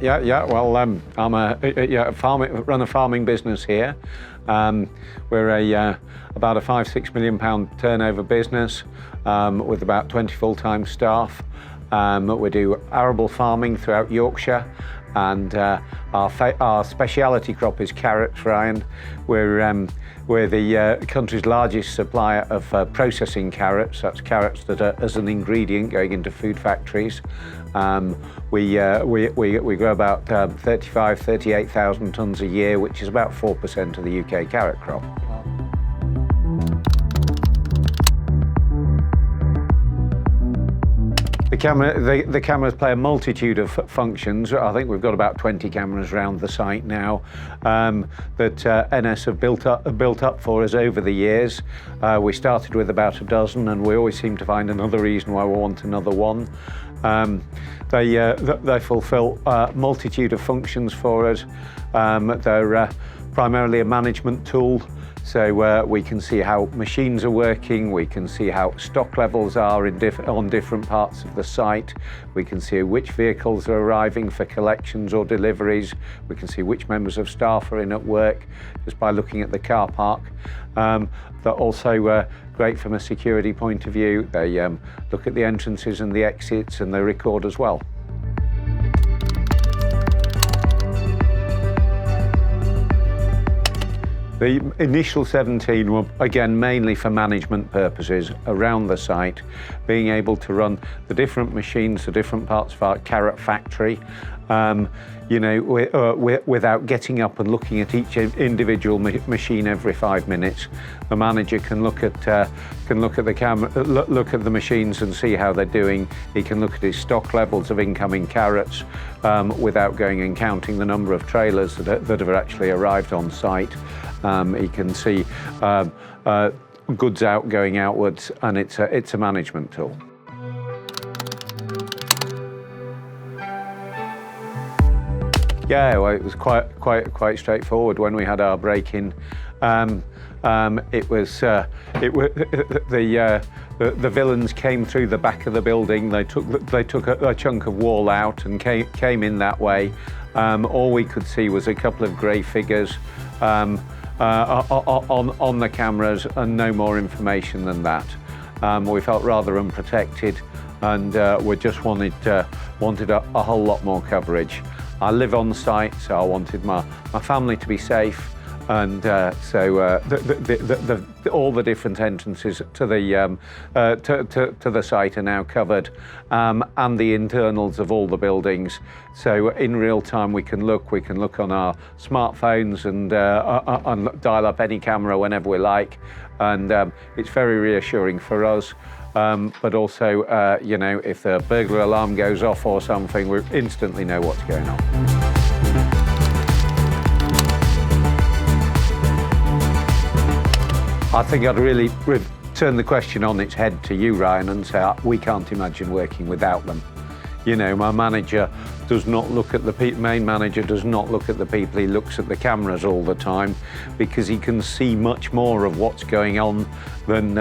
Yeah. Well, I'm run a farming business here. We're about a £5-6 million turnover business with about 20 full-time staff. We do arable farming throughout Yorkshire, and our speciality crop is carrots, Ryan. We're the country's largest supplier of processing carrots. That's carrots that are as an ingredient going into food factories. We grow about 38,000 tonnes a year, which is about 4% of the UK carrot crop. The cameras play a multitude of functions. I think we've got about 20 cameras around the site now that NS have built up for us over the years. We started with about a dozen, and we always seem to find another reason why we want another one. They fulfil a multitude of functions for us. They're primarily a management tool. So we can see how machines are working, we can see how stock levels are on different parts of the site, we can see which vehicles are arriving for collections or deliveries, we can see which members of staff are in at work just by looking at the car park. They're also great from a security point of view. They look at the entrances and the exits, and they record as well. The initial 17 were, again, mainly for management purposes around the site, being able to run the different machines, the different parts of our carrot factory, without getting up and looking at each individual machine every 5 minutes. The manager can look at the camera, look at the machines and see how they're doing. He can look at his stock levels of incoming carrots without going and counting the number of trailers that have actually arrived on site. He can see goods going outwards, and it's a management tool. Yeah, well, it was quite straightforward when we had our break-in. It was the villains came through the back of the building. They took a chunk of wall out and came in that way. All we could see was a couple of grey figures on the cameras, and no more information than that. We felt rather unprotected, and we just wanted a whole lot more coverage. I live on site, so I wanted my family to be safe, and all the different entrances to the site are now covered, and the internals of all the buildings. So in real time we can look on our smartphones and dial up any camera whenever we like, and it's very reassuring for us. But also, if the burglar alarm goes off or something, we instantly know what's going on. I think I'd really turn the question on its head to you, Ryan, and say we can't imagine working without them. My manager does not look at the main manager does not look at the people. He looks at the cameras all the time, because he can see much more of what's going on than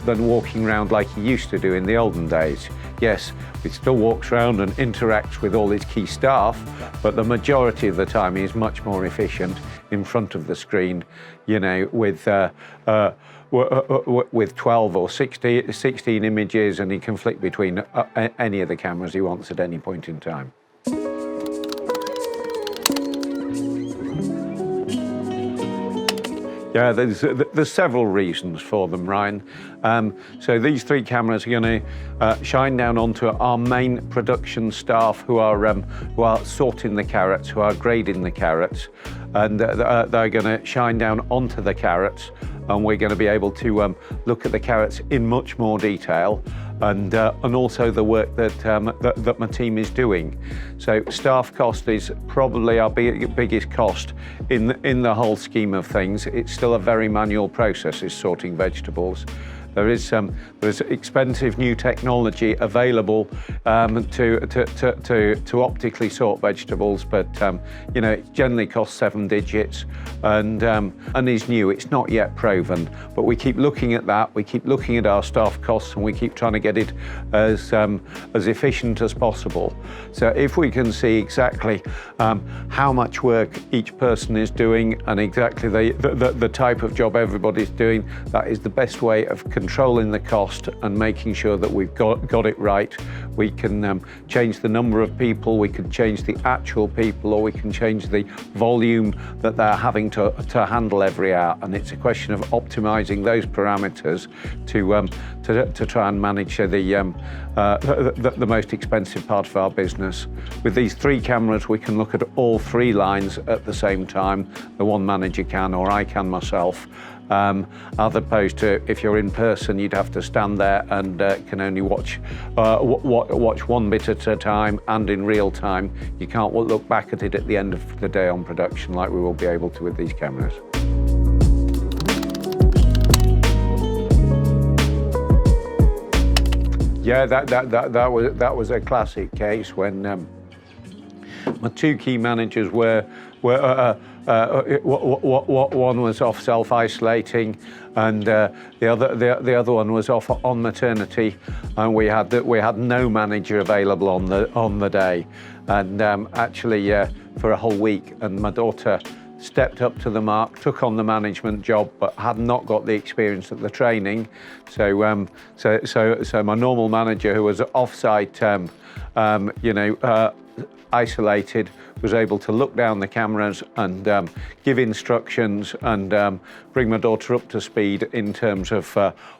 walking around like he used to do in the olden days. Yes, he still walks around and interacts with all his key staff, but the majority of the time he's much more efficient in front of the screen, with 12 or 16 images, and he can flick between any of the cameras he wants at any point in time. Yeah, there's several reasons for them, Ryan. So these 3 cameras are going to shine down onto our main production staff who are sorting the carrots, who are grading the carrots, and they're going to shine down onto the carrots, and we're going to be able to look at the carrots in much more detail, and also the work that my team is doing. So staff cost is probably our biggest cost in the whole scheme of things. It's still a very manual process, is sorting vegetables. there's expensive new technology available to optically sort vegetables, but you know, it generally costs 7 digits and is new. It's not yet proven, but we keep looking at that. We keep looking at our staff costs, and we keep trying to get it as efficient as possible. So if we can see exactly how much work each person is doing and exactly the type of job everybody's doing, that is the best way of controlling the cost and making sure that we've got it right. We can change the number of people, we can change the actual people, or we can change the volume that they're having to handle every hour. And it's a question of optimizing those parameters to try and manage the most expensive part of our business. With these 3 cameras, we can look at all 3 lines at the same time. The one manager can, or I can myself. As opposed to if you're in person, you'd have to stand there and can only watch one bit at a time and in real time. You can't look back at it at the end of the day on production like we will be able to with these cameras. Yeah, that was a classic case when my 2 key managers were one was off self-isolating, and the other one was off on maternity, and we had no manager available on the day, and actually for a whole week. And my daughter stepped up to the mark, took on the management job, but had not got the experience at the training. So my normal manager, who was off-site, isolated, was able to look down the cameras and give instructions and bring my daughter up to speed in terms of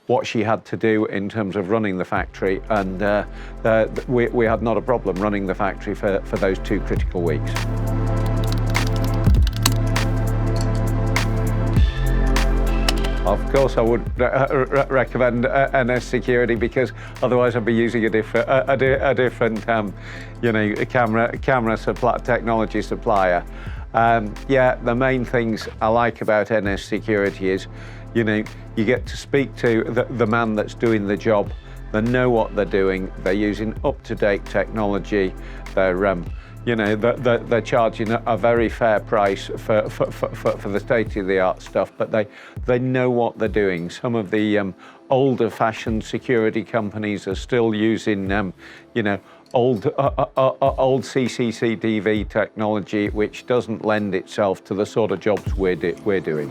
what she had to do in terms of running the factory, and we had not a problem running the factory for those 2 critical weeks. Of course, I would recommend NS Security, because otherwise I'd be using a different camera technology supplier. Yeah, the main things I like about NS Security is, you get to speak to the man that's doing the job. They know what they're doing. They're using up-to-date technology. They're charging a very fair price for the state-of-the-art stuff, but they know what they're doing. Some of the older-fashioned security companies are still using, old CCTV technology, which doesn't lend itself to the sort of jobs we're doing.